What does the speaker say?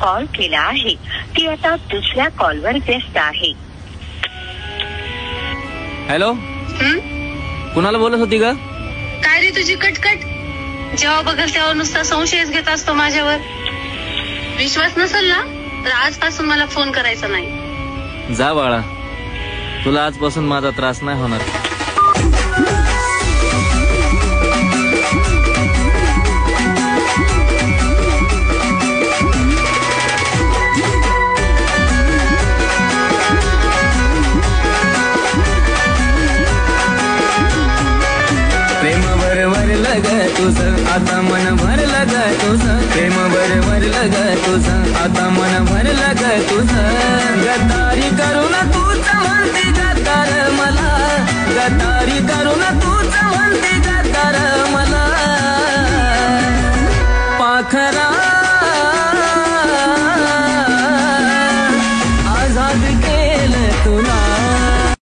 Call केला आहे ती आता दुसऱ्या कॉलवर व्यस्त आहे. हॅलो, कुणाला बोलत होती ग? काय रे तुझी कटकट? जेव्हा बघल तेव्हा नुसता संशयच घेत असतो माझ्यावर. विश्वास नसेल ना तर आजपासून मला फोन करायचा नाही. जा बाळा, तुला आजपासून माझा त्रास नाही होणार. प्रेम भरलं ग तुझं आता मन भरलं ग तुझं. प्रेम भरलं ग तुझं आता मन भरलं ग तुझं.